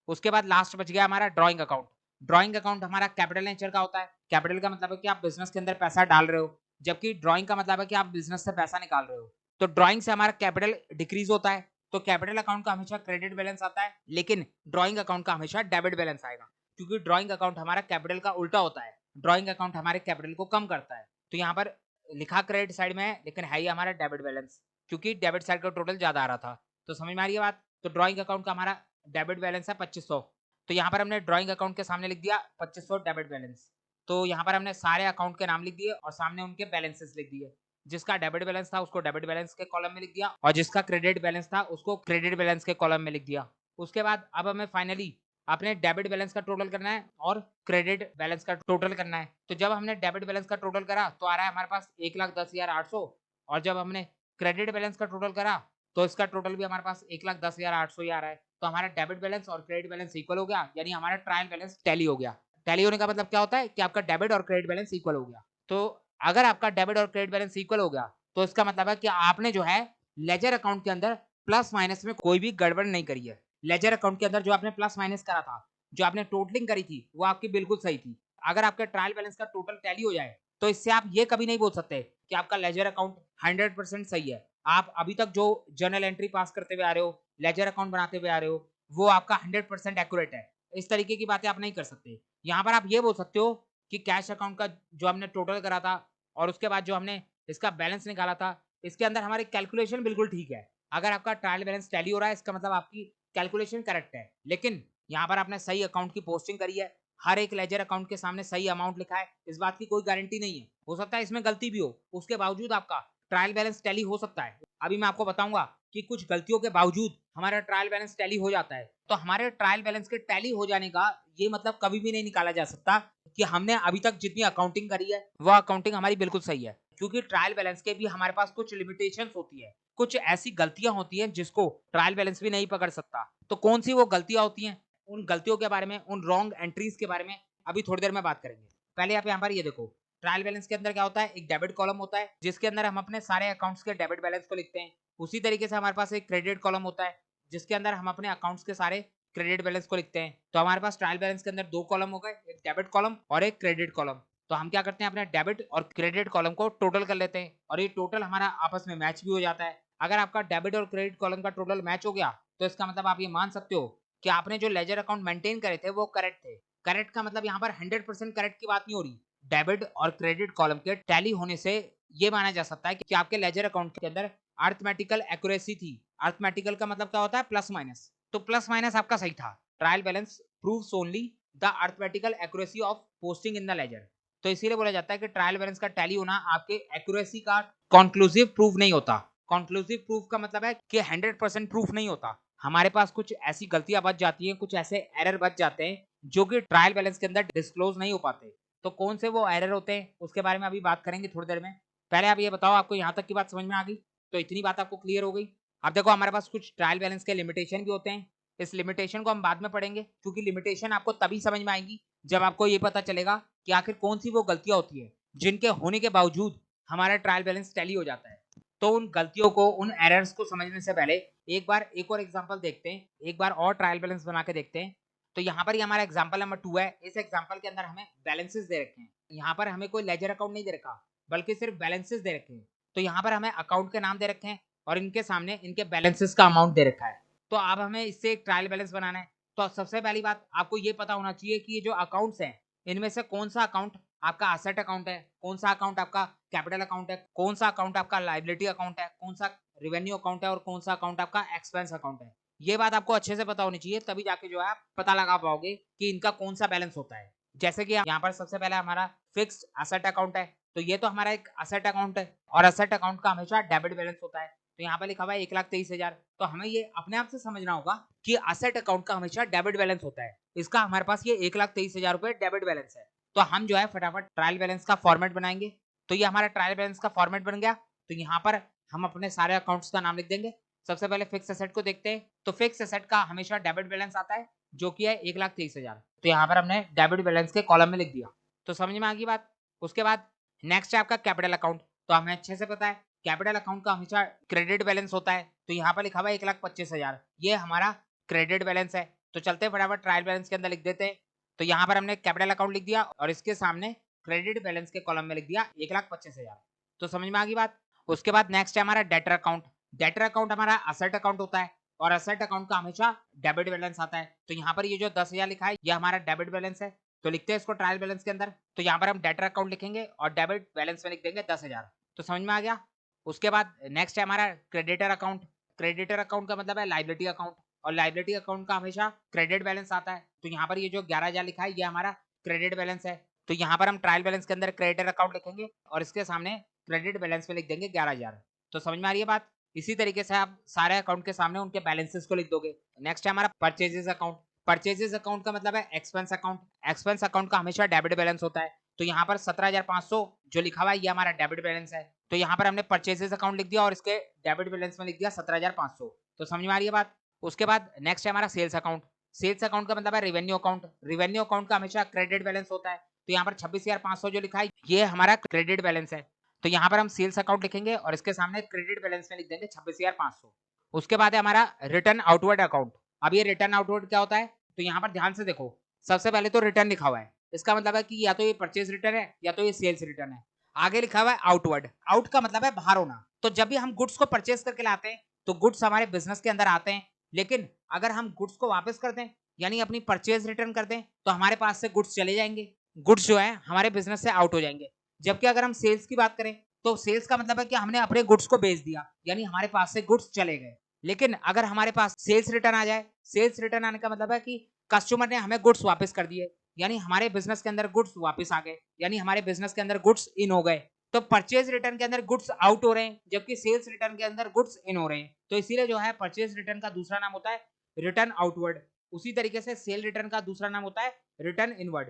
उसके बाद लास्ट बच गया हमारा ड्रॉइंग अकाउंट। ड्रॉइंग अकाउंट हमारा कैपिटल नेचर का होता है। कैपिटल का मतलब है कि आप बिजनेस के अंदर पैसा डाल रहे हो, जबकि ड्रॉइंग का मतलब है कि आप बिजनेस से पैसा निकाल रहे हो। तो ड्रॉइंग से हमारा कैपिटल डिक्रीज होता है, तो कैपिटल अकाउंट का हमेशा क्रेडिट बैलेंस आता है, लेकिन ड्रॉइंग अकाउंट का हमेशा डेबिट बैलेंस आएगा, क्योंकि ड्रॉइंग अकाउंट हमारा कैपिटल का उल्टा होता है। ड्रॉइंग अकाउंट हमारे कैपिटल को कम करता है, तो यहाँ पर लिखा क्रेडिट साइड में है, लेकिन है ही हमारा डेबिट बैलेंस, क्योंकि डेबिट साइड का टोटल ज्यादा आ रहा था। तो समझ में आ रही है बात। तो ड्रॉइंग अकाउंट का हमारा डेबिट बैलेंस है 2500, तो यहाँ पर हमने ड्रॉइंग अकाउंट के सामने लिख दिया 2500 डेबिट बैलेंस। तो यहाँ पर हमने सारे अकाउंट के नाम लिख दिए और सामने उनके बैलेंसेस लिख दिए। जिसका डेबिट बैलेंस था उसको डेबिट बैलेंस के कॉलम में लिख दिया, और जिसका क्रेडिट बैलेंस था उसको क्रेडिट बैलेंस के कॉलम में लिख दिया। उसके बाद अब हमें फाइनली अपने डेबिट बैलेंस का टोटल करना है और क्रेडिट बैलेंस का टोटल करना है। तो जब हमने डेबिट बैलेंस का टोटल करा तो आ रहा है हमारे पास 1,10,800, और जब हमने क्रेडिट बैलेंस का टोटल करा तो इसका टोटल भी हमारे पास 1,10,800 ही आ रहा है। तो हमारा डेबिट बैलेंस और क्रेडिट बैलेंस इक्वल हो गया, यानी हमारा ट्रायल बैलेंस टैली हो गया। टैली होने का मतलब क्या होता है कि आपका डेबिट और क्रेडिट बैलेंस इक्वल हो गया। तो अगर आपका डेबिट और क्रेडिट बैलेंस इक्वल हो गया तो इसका मतलब है कि आपने जो है लेजर अकाउंट के अंदर प्लस माइनस में कोई भी गड़बड़ नहीं करी है। लेजर अकाउंट के अंदर जो आपने प्लस माइनस करा था, जो आपने टोटलिंग करी थी, वो आपकी बिल्कुल सही थी। अगर आपके ट्रायल बैलेंस का टोटल टैली हो जाए तो इससे आप ये कभी नहीं बोल सकते कि आपका लेजर अकाउंट 100% सही है। आप अभी तक जो जर्नल एंट्री पास करते हुए आ रहे हो, लेजर अकाउंट बनाते हुए आ रहे हो, वो आपका 100% एक्यूरेट है। इस तरीके की बातें आप नहीं कर सकते। यहाँ पर आप ये बोल सकते हो कि कैश अकाउंट का जो हमने टोटल करा था और उसके बाद जो हमने इसका बैलेंस निकाला था, इसके अंदर हमारी कैलकुलेशन बिल्कुल ठीक है। अगर आपका ट्रायल बैलेंस टैली हो रहा है इसका मतलब आपकी कैलकुलेशन करेक्ट है। लेकिन यहाँ पर आपने सही अकाउंट की पोस्टिंग करी है, हर एक लेजर अकाउंट के सामने सही अमाउंट लिखा है, इस बात की कोई गारंटी नहीं है, हो सकता है इसमें गलती भी हो, उसके बावजूद आपका ट्रायल बैलेंस टैली हो सकता है। अभी मैं आपको बताऊंगा कि कुछ गलतियों के बावजूद हमारा ट्रायल बैलेंस टैली हो जाता है। तो हमारे ट्रायल बैलेंस के टैली हो जाने का ये मतलब कभी भी नहीं निकाला जा सकता कि हमने अभी तक जितनी अकाउंटिंग करी है वह अकाउंटिंग हमारी बिल्कुल सही है, क्योंकि ट्रायल बैलेंस के भी हमारे पास कुछ लिमिटेशंस होती है, कुछ ऐसी गलतियां होती हैं जिसको ट्रायल बैलेंस भी नहीं पकड़ सकता। तो कौन सी वो गलतियां होती हैं, उन गलतियों के बारे में, उन रॉन्ग एंट्रीज के बारे में अभी थोड़ी देर में बात करेंगे। पहले आप यहाँ पर ये देखो, ट्रायल बैलेंस के अंदर क्या होता है, एक डेबिट कॉलम होता है जिसके अंदर हम अपने सारे अकाउंट्स के डेबिट बैलेंस को लिखते हैं। उसी तरीके से हमारे पास एक क्रेडिट कॉलम होता है जिसके अंदर हम अपने अकाउंट्स के सारे क्रेडिट बैलेंस को लिखते हैं। तो हमारे पास ट्रायल बैलेंस के अंदर दो कॉलम हो गए, एक डेबिट कॉलम और एक क्रेडिट कॉलम। तो हम क्या करते हैं, अपने डेबिट और क्रेडिट कॉलम को टोटल कर लेते हैं और ये टोटल हमारा आपस में मैच भी हो जाता है। अगर आपका डेबिट और क्रेडिट कॉलम का टोटल मैच हो गया तो इसका मतलब आप ये मान सकते हो कि आपने जो लेजर अकाउंट मेंटेन करे थे वो करेक्ट थे। करेक्ट का मतलब यहाँ पर 100% करेक्ट की बात नहीं हो रही। डेबिट और क्रेडिट कॉलम के टैली होने से ये माना जा सकता है कि आपके लेजर अकाउंट के अंदर अर्थमेटिकल एक्यूरेसी थी। अर्थमेटिकल का मतलब क्या होता है, प्लस माइनस। तो प्लस माइनस आपका सही था। Trial balance proves only the arithmetical accuracy of posting in the ledger. तो इसीलिए बोला जाता है कि ट्रायल बैलेंस का टैली होना आपके एक्यूरेसी का कंक्लूसिव प्रूफ नहीं होता। कंक्लूसिव प्रूफ का मतलब है कि 100% प्रूफ नहीं होता। हमारे पास कुछ ऐसी गलतियां बच जाती हैं, कुछ ऐसे एरर बच जाते हैं जो कि ट्रायल बैलेंस के अंदर डिस्क्लोज नहीं हो पाते। तो कौन से वो एरर होते हैं उसके बारे में अभी बात करेंगे थोड़ी देर में। पहले आप ये बताओ, आपको यहाँ तक की बात समझ में आ गई? तो इतनी बात आपको क्लियर हो गई। अब देखो, हमारे पास कुछ ट्रायल बैलेंस के लिमिटेशन भी होते हैं। इस लिमिटेशन को हम बाद में पढ़ेंगे, क्योंकि लिमिटेशन आपको तभी समझ में आएंगी जब आपको ये पता चलेगा कि आखिर कौन सी वो गलतियां होती है जिनके होने के बावजूद हमारा ट्रायल बैलेंस टैली हो जाता है। तो उन गलतियों को, उन एरर्स को समझने से पहले एक बार एक और एग्जांपल देखते हैं, एक बार और ट्रायल बैलेंस बना के देखते हैं। तो यहाँ पर ये हमारा एग्जांपल नंबर 2 है। इस एग्जांपल के अंदर हमें बैलेंसेस दे रखे हैं। यहाँ पर हमें कोई लेजर अकाउंट नहीं दे रखा, बल्कि सिर्फ बैलेंसेस दे रखे हैं। तो यहाँ पर हमें अकाउंट के नाम दे रखे हैं और इनके सामने इनके बैलेंसेस का अमाउंट दे रखा है। तो अब हमें इससे एक ट्रायल बैलेंस बनाना है। तो सबसे पहली बात आपको ये पता होना चाहिए कि ये जो अकाउंट्स हैं, इनमें से कौन सा अकाउंट आपका एसेट अकाउंट है, कौन सा अकाउंट आपका कैपिटल अकाउंट है, कौन सा अकाउंट आपका लायबिलिटी अकाउंट है, कौन सा रेवेन्यू अकाउंट है और कौन सा अकाउंट आपका एक्सपेंस अकाउंट है। ये बात आपको अच्छे से पता होनी चाहिए, तभी जाके जो है आप पता लगा पाओगे कि इनका कौन सा बैलेंस होता है। जैसे कि यहाँ पर सबसे पहले हमारा फिक्स्ड एसेट अकाउंट है, तो ये तो हमारा एक एसेट अकाउंट है और एसेट अकाउंट का हमेशा डेबिट बैलेंस होता है। तो यहाँ पर लिखा हुआ है 1,23,000। तो हमें ये अपने आप से समझना होगा कि एसेट अकाउंट का हमेशा डेबिट बैलेंस होता है। इसका हमारे पास ये 1,23,000 रुपए डेबिट बैलेंस है। तो हम जो है फटाफट ट्रायल बैलेंस का फॉर्मेट बनाएंगे। तो ये हमारा ट्रायल बैलेंस का फॉर्मेट बन गया। तो यहाँ पर हम अपने सारे अकाउंट्स का नाम लिख देंगे। सबसे पहले फिक्स एसेट को देखते हैं। तो फिक्स एसेट का हमेशा डेबिट बैलेंस आता है, जो कि है 1,23,000। तो यहाँ पर हमने डेबिट बैलेंस के कॉलम में लिख दिया। तो समझ में आ गई बात। उसके बाद नेक्स्ट है आपका कैपिटल अकाउंट। तो हमें अच्छे से पता है कैपिटल अकाउंट का हमेशा क्रेडिट बैलेंस होता है। तो यहाँ पर लिखा हुआ है 1,25,000, ये हमारा क्रेडिट बैलेंस है। तो चलते फटाफट ट्रायल बैलेंस के अंदर लिख देते हैं। तो यहाँ पर हमने कैपिटल अकाउंट लिख दिया और इसके सामने क्रेडिट बैलेंस के कॉलम में लिख दिया 1,25,000। तो समझ में आ गई बात। उसके बाद नेक्स्ट है हमारा डेटर अकाउंट। डेटर अकाउंट हमारा असेट अकाउंट होता है और असेट अकाउंट का हमेशा डेबिट बैलेंस आता है। तो यहाँ पर ये जो 10,000 लिखा है, ये हमारा डेबिट बैलेंस है। तो लिखते हैं इसको ट्रायल बैलेंस के अंदर। तो यहाँ पर हम डेटर अकाउंट लिखेंगे और डेबिट बैलेंस में लिख देंगे 10,000। तो समझ में आ गया। उसके बाद नेक्स्ट है हमारा क्रेडिटर अकाउंट। क्रेडिटर अकाउंट का मतलब है लायबिलिटी अकाउंट और लायबिलिटी अकाउंट का हमेशा क्रेडिट बैलेंस आता है। तो यहाँ पर ये जो 11,000 लिखा है, ये हमारा क्रेडिट बैलेंस है। तो यहाँ पर हम ट्रायल बैलेंस के अंदर क्रेडिटर अकाउंट लिखेंगे और इसके सामने क्रेडिट बैलेंस में लिख देंगे 11,000। तो समझ में आ रही है बात। इसी तरीके से आप सारे अकाउंट के सामने उनके बैलेंसेस को लिख दोगे। नेक्स्ट है हमारा परचेजेस अकाउंट। परचेजेस अकाउंट का मतलब है एक्सपेंस अकाउंट। एक्सपेंस अकाउंट का हमेशा डेबिट बैलेंस होता है। तो यहाँ पर 17,500 जो लिखा हुआ है, ये हमारा डेबिट बैलेंस है। तो यहाँ पर हमने परचेजेस अकाउंट लिख दिया और इसके डेबिट बैलेंस में लिख दिया 17,500। तो समझ में आ रही है बात। उसके बाद नेक्स्ट है हमारा सेल्स अकाउंट। सेल्स अकाउंट का मतलब है रेवेन्यू अकाउंट। रेवेन्यू अकाउंट का हमेशा क्रेडिट बैलेंस होता है। तो यहाँ पर 26,500 जो लिखा है, ये हमारा क्रेडिट बैलेंस है। तो यहाँ पर हम सेल्स अकाउंट लिखेंगे और इसके सामने क्रेडिट बैलेंस में लिख देंगे 26,500। उसके बाद है हमारा रिटर्न आउटवर्ड अकाउंट। अब ये रिटर्न आउटवर्ड क्या होता है, तो यहाँ पर ध्यान से देखो। सबसे पहले तो रिटर्न लिखा हुआ है, इसका मतलब है कि या तो ये परचेज रिटर्न है या तो ये सेल्स रिटर्न है। आगे लिखा हुआ है आउटवर्ड। आउट का मतलब है बाहर होना। तो जब भी हम गुड्स को परचेज करके लाते हैं, तो गुड्स हमारे बिजनेस के अंदर आते हैं। लेकिन अगर हम गुड्स को वापस कर दें, यानी अपनी परचेज रिटर्न कर दें, तो हमारे पास से गुड्स चले जाएंगे। गुड्स जो है हमारे बिजनेस से आउट हो जाएंगे। जबकि अगर हम सेल्स की बात करें, तो सेल्स का मतलब है कि हमने अपने गुड्स को बेच दिया, यानी हमारे पास से गुड्स चले गए। लेकिन अगर हमारे पास सेल्स रिटर्न आ जाए, सेल्स रिटर्न आने का मतलब है कि कस्टमर ने हमें गुड्स वापस कर दिए, यानी हमारे बिजनेस के अंदर गुड्स वापस आ गए, यानी हमारे बिजनेस के अंदर गुड्स इन हो गए। तो परचेज रिटर्न के अंदर गुड्स आउट हो रहे हैं, जबकि सेल्स रिटर्न के अंदर गुड्स इन हो रहे हैं। तो इसीलिए जो है परचेज रिटर्न का दूसरा नाम होता है रिटर्न आउटवर्ड। उसी तरीके से सेल रिटर्न का दूसरा नाम होता है रिटर्न इनवर्ड।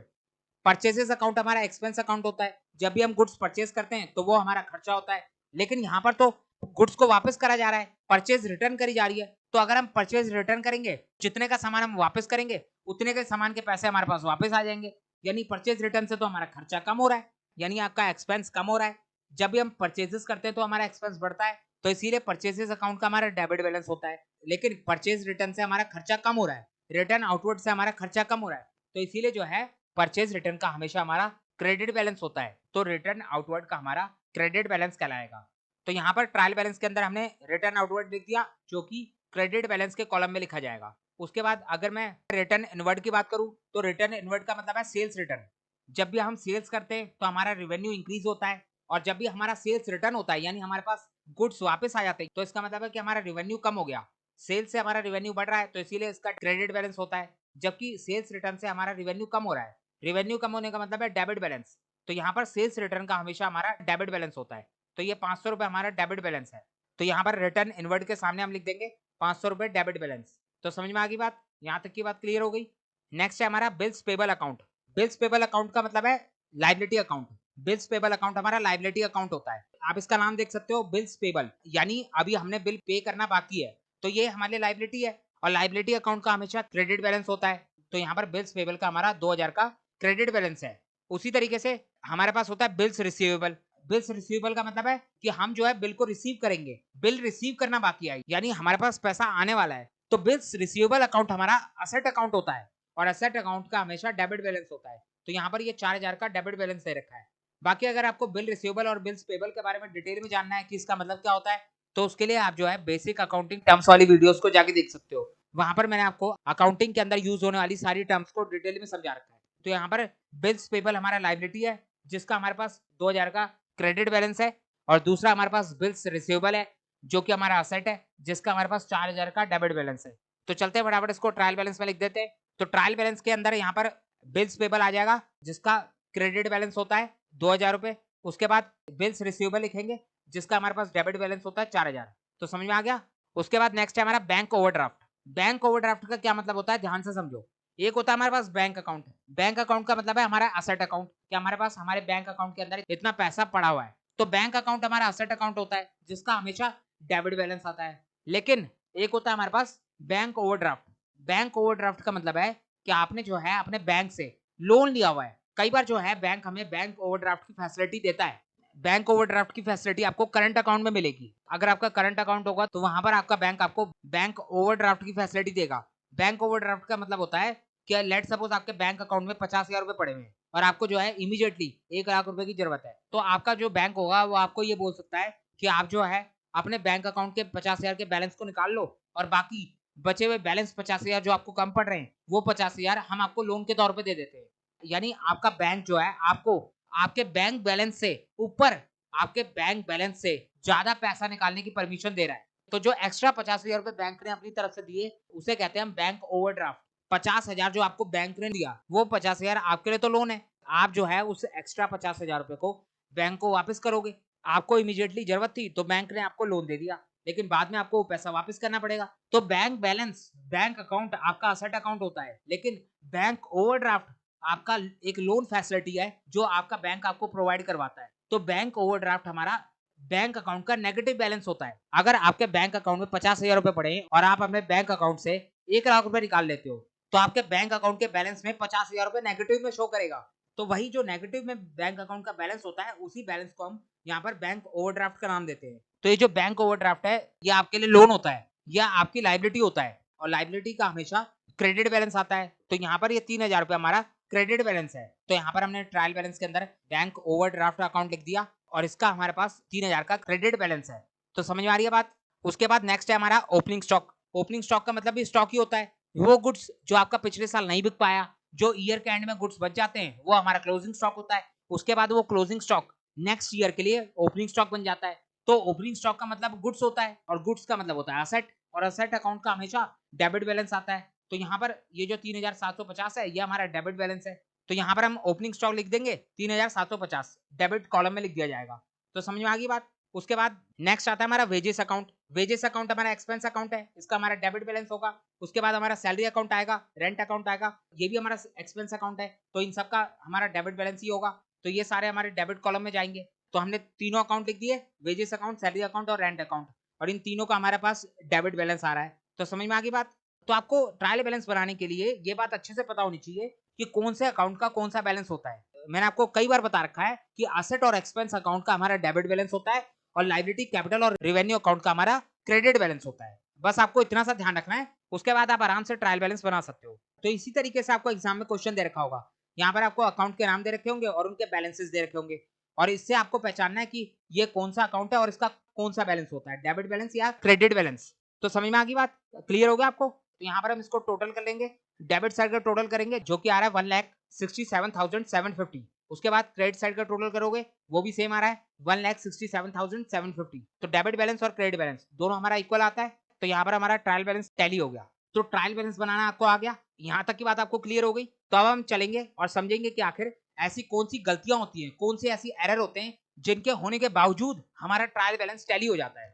परचेजेस अकाउंट हमारा एक्सपेंस अकाउंट होता है। जब भी हम गुड्स परचेज करते हैं तो वो हमारा खर्चा होता है। लेकिन यहाँ पर तो गुड्स को वापस करा जा रहा है, परचेज रिटर्न करी जा रही है। तो अगर हम परचेज रिटर्न करेंगे, जितने का सामान हम वापस करेंगे, उतने के सामान के पैसे हमारे पास वापस आ जाएंगे। यानी परचेज रिटर्न से तो हमारा खर्चा कम हो रहा है, यानी आपका एक्सपेंस कम हो रहा है। जब भी हम परचेजेस करते हैं तो हमारा एक्सपेंस बढ़ता है। तो इसीलिए परचेजेस अकाउंट का हमारा डेबिट बैलेंस होता है। लेकिन परचेज रिटर्न से हमारा खर्चा कम हो रहा है, रिटर्न आउटवर्ड से हमारा खर्चा कम हो रहा है। तो इसीलिए जो है परचेज रिटर्न का हमेशा हमारा क्रेडिट बैलेंस होता है। तो रिटर्न आउटवर्ड का हमारा क्रेडिट बैलेंस कहलाएगा। तो यहाँ पर ट्रायल बैलेंस के अंदर हमने रिटर्न आउटवर्ड लिख दिया, जो कि क्रेडिट बैलेंस के कॉलम में लिखा जाएगा। उसके बाद अगर मैं रिटर्न इनवर्ड की बात करूं, तो रिटर्न इनवर्ड का मतलब है सेल्स रिटर्न। जब भी हम सेल्स करते हैं तो हमारा रेवेन्यू इंक्रीज होता है, और जब भी हमारा सेल्स रिटर्न होता है, यानी हमारे पास गुड्स वापस आ जाते हैं, तो इसका मतलब है कि हमारा रेवेन्यू कम हो गया। सेल्स से हमारा रेवेन्यू बढ़ रहा है, तो इसीलिए इसका क्रेडिट बैलेंस होता है। जबकि सेल्स रिटर्न से हमारा रेवेन्यू कम हो रहा है, रेवेन्यू कम होने का मतलब है डेबिट बैलेंस। तो यहाँ पर सेल्स रिटर्न का हमेशा हमारा डेबिट बैलेंस होता है। तो ये 500 रुपए हमारा डेबिट बैलेंस है। तो यहाँ पर रिटर्न इनवर्ड के सामने हम लिख देंगे 500 रुपए डेबिट बैलेंस। तो समझ में आ गई बात, यहाँ तक की बात क्लियर हो गई। नेक्स्ट है हमारा bills payable account. Bills payable account का मतलब है liability account. Bills payable account हमारा लाइबिलिटी अकाउंट होता है। आप इसका नाम देख सकते हो बिल्स पेबल, यानी अभी हमने बिल पे करना बाकी है, तो ये हमारे लिए लाइबिलिटी है। और लाइबिलिटी अकाउंट का हमेशा क्रेडिट बैलेंस होता है। तो यहाँ पर बिल्स पेबल का हमारा 2,000 का क्रेडिट बैलेंस है। उसी तरीके से हमारे पास होता है बिल्स रिसीवेबल। बिल्स रिसीवेबल का मतलब है कि हम जो है बिल को रिसीव करेंगे, बिल रिसीव करना बाकी है, यानी हमारे पास पैसा आने वाला है। तो बिल्स रिसीवेबल अकाउंट हमारा असेट अकाउंट होता है और असेट अकाउंट का हमेशा डेबिट बैलेंस होता है। तो यहाँ पर ये 4000 का डेबिट बैलेंस दे रखा है। बाकी अगर आपको बिल रिसीवेबल और बिल्स पेबल के बारे में डिटेल में जानना है कि इसका मतलब क्या होता है, तो उसके लिए आप जो है बेसिक अकाउंटिंग टर्म्स वाली वीडियोस को जाके देख सकते हो। वहां पर मैंने आपको अकाउंटिंग के अंदर यूज होने वाली सारी टर्म्स को डिटेल में समझा रखा है। तो यहाँ पर बिल्स पेबल हमारा लायबिलिटी है जिसका हमारे पास 2000 का क्रेडिट बैलेंस है, और दूसरा हमारे पास बिल्स रिसीवेबल है जो कि हमारा असेट है जिसका हमारे पास 4000 का डेबिट बैलेंस है। तो चलते हैं फटाफट इसको ट्रायल बैलेंस में लिख देते हैं। तो ट्रायल बैलेंस के अंदर यहाँ पर बिल्स पेबल आ जाएगा जिसका क्रेडिट बैलेंस होता है 2000 रुपए। उसके बाद बिल्स रिसीवेबल लिखेंगे जिसका हमारे पास डेबिट बैलेंस होता है 4000। तो समझ में आ गया। उसके बाद नेक्स्ट है हमारा बैंक ओवरड्राफ्ट। बैंक ओवरड्राफ्ट का क्या मतलब होता है, ध्यान से समझो। एक होता है हमारे पास बैंक अकाउंट। बैंक अकाउंट का मतलब है हमारा असेट अकाउंट, कि हमारे पास हमारे बैंक अकाउंट के अंदर इतना पैसा पड़ा हुआ है। तो बैंक अकाउंट हमारा असेट अकाउंट होता है जिसका हमेशा डेबिट बैलेंस आता है। लेकिन एक होता है हमारे पास बैंक ओवरड्राफ्ट। बैंक ओवरड्राफ्ट का मतलब है कि आपने जो है अपने बैंक से लोन लिया हुआ है। कई बार जो है बैंक हमें बैंक ओवरड्राफ्ट की फैसिलिटी देता है। बैंक ओवरड्राफ्ट की फैसिलिटी आपको करंट अकाउंट में मिलेगी। अगर आपका करंट अकाउंट होगा तो वहां पर आपका बैंक आपको बैंक ओवरड्राफ्ट की फैसिलिटी देगा। बैंक ओवरड्राफ्ट का मतलब होता है कि लेट सपोज आपके बैंक अकाउंट में 50,000 रुपए पड़े हुए हैं और आपको जो है इमीडिएटली 1 लाख रुपए की जरूरत है, तो आपका जो बैंक होगा वो आपको ये बोल सकता है कि आप जो है अपने बैंक अकाउंट के 50,000 के बैलेंस को निकाल लो और बाकी बचे हुए बैलेंस 50,000 जो आपको कम पड़ रहे हैं वो 50,000 हम आपको लोन के तौर पे दे देते हैं। यानी आपका बैंक जो है आपको आपके बैंक बैलेंस से ऊपर, आपके बैंक बैलेंस से ज्यादा पैसा निकालने की परमिशन दे रहा है। तो जो एक्स्ट्रा 50,000 रुपए बैंक ने अपनी तरफ से दिए उसे कहते हैं हम बैंक ओवरड्राफ्ट। 50,000 जो आपको बैंक ने दिया वो 50,000 आपके लिए तो लोन है, आप जो है उस एक्स्ट्रा 50,000 रुपए को बैंक को वापस करोगे। आपको इमीडिएटली जरूरत थी तो बैंक ने आपको लोन दे दिया, लेकिन बाद में आपको पैसा वापस करना पड़ेगा। तो बैंक बैलेंस, बैंक अकाउंट आपका असेट अकाउंट होता है, लेकिन बैंक ओवरड्राफ्ट आपका एक लोन फैसिलिटी है जो आपका बैंक आपको प्रोवाइड करवाता है। तो बैंक ओवरड्राफ्ट हमारा बैंक अकाउंट का नेगेटिव बैलेंस होता है। अगर आपके बैंक अकाउंट में 50,000 रुपए पड़े और आप अपने बैंक अकाउंट से 1 लाख रुपए निकाल लेते हो तो आपके बैंक अकाउंट के बैलेंस में 50,000 रुपए नेगेटिव में शो करेगा। तो वही जो नेगेटिव में बैंक अकाउंट का बैलेंस होता है उसी बैलेंस को हम यहाँ पर बैंक ओवरड्राफ्ट का नाम देते हैं। तो ये जो बैंक ओवरड्राफ्ट है ये आपके लिए लोन होता है या आपकी लायबिलिटी होता है, और लायबिलिटी का हमेशा क्रेडिट बैलेंस आता है। तो यहाँ पर ये 3,000 रुपए हमारा क्रेडिट बैलेंस है। तो यहाँ पर हमने ट्रायल बैलेंस के अंदर बैंक ओवरड्राफ्ट अकाउंट लिख दिया और इसका हमारे पास 3,000 का क्रेडिट बैलेंस है। तो समझ में आ रही है बात। उसके बाद नेक्स्ट है हमारा ओपनिंग स्टॉक। ओपनिंग स्टॉक का मतलब भी स्टॉक ही होता है, वो गुड्स जो आपका पिछले साल नहीं बिक पाया, जो ईयर के एंड में गुड्स बच जाते हैं वो हमारा क्लोजिंग स्टॉक होता है। उसके बाद वो क्लोजिंग स्टॉक नेक्स्ट ईयर के लिए ओपनिंग स्टॉक बन जाता है। तो ओपनिंग स्टॉक का मतलब गुड्स होता है और गुड्स का मतलब होता है असेट, और असेट अकाउंट का हमेशा डेबिट बैलेंस आता है। तो यहाँ पर ये जो 3,750 है ये हमारा डेबिट बैलेंस है। तो यहाँ पर हम ओपनिंग स्टॉक लिख देंगे 3,750 डेबिट कॉलम में लिख दिया जाएगा। तो समझ में आ गई बात। उसके बाद नेक्स्ट आता है हमारा वेजेस अकाउंट। वेजेस अकाउंट हमारा एक्सपेंस अकाउंट है, इसका हमारा डेबिट बैलेंस होगा। उसके बाद हमारा सैलरी अकाउंट आएगा, रेंट अकाउंट आएगा, ये भी हमारा एक्सपेंस अकाउंट है। तो इन सब का हमारा डेबिट बैलेंस ही होगा। तो ये सारे हमारे डेबिट कॉलम में जाएंगे। तो हमने तीनों अकाउंट लिख दिए, वेजेस अकाउंट, सैलरी अकाउंट और रेंट अकाउंट, और इन तीनों का हमारे पास डेबिट बैलेंस आ रहा है। तो समझ में आ गई बात। तो आपको ट्रायल बैलेंस बनाने के लिए ये बात अच्छे से पता होनी चाहिए कि कौन से अकाउंट का कौन सा बैलेंस होता है। मैंने आपको कई बार बता रखा है कि असेट और एक्सपेंस अकाउंट का हमारा डेबिट बैलेंस होता है और लायबिलिटी, कैपिटल और रेवेन्यू अकाउंट का हमारा क्रेडिट बैलेंस होता है। बस आपको इतना सा ध्यान रखना है, उसके बाद आप आराम से ट्रायल बैलेंस बना सकते हो। तो इसी तरीके से आपको एग्जाम में क्वेश्चन दे रखा होगा, यहाँ पर आपको अकाउंट के नाम दे रखे होंगे और उनके बैलेंसेस दे रखे होंगे, और इससे आपको पहचानना है कि ये कौन सा अकाउंट है और इसका कौन सा बैलेंस होता है, डेबिट बैलेंस या क्रेडिट बैलेंस। तो समझ में आ गई बात, क्लियर हो गया आपको। तो यहाँ पर हम इसको टोटल कर लेंगे, डेबिट साइड का टोटल करेंगे जो कि आ रहा है 1,67,750। उसके बाद क्रेडिट साइड का टोटल करोगे वो भी सेम आ रहा है 1,67,750। तो डेबिट बैलेंस और क्रेडिट बैलेंस दोनों हमारा इक्वल आता है। तो यहाँ पर हमारा ट्रायल बैलेंस टैली हो गया। तो ट्रायल बैलेंस बनाना आपको आ गया, यहाँ तक की बात आपको क्लियर हो गई। तो अब हम चलेंगे और समझेंगे कि आखिर ऐसी कौन सी गलतियां होती हैं, कौन से ऐसी एरर होते हैं जिनके होने के बावजूद हमारा ट्रायल बैलेंस टैली हो जाता है।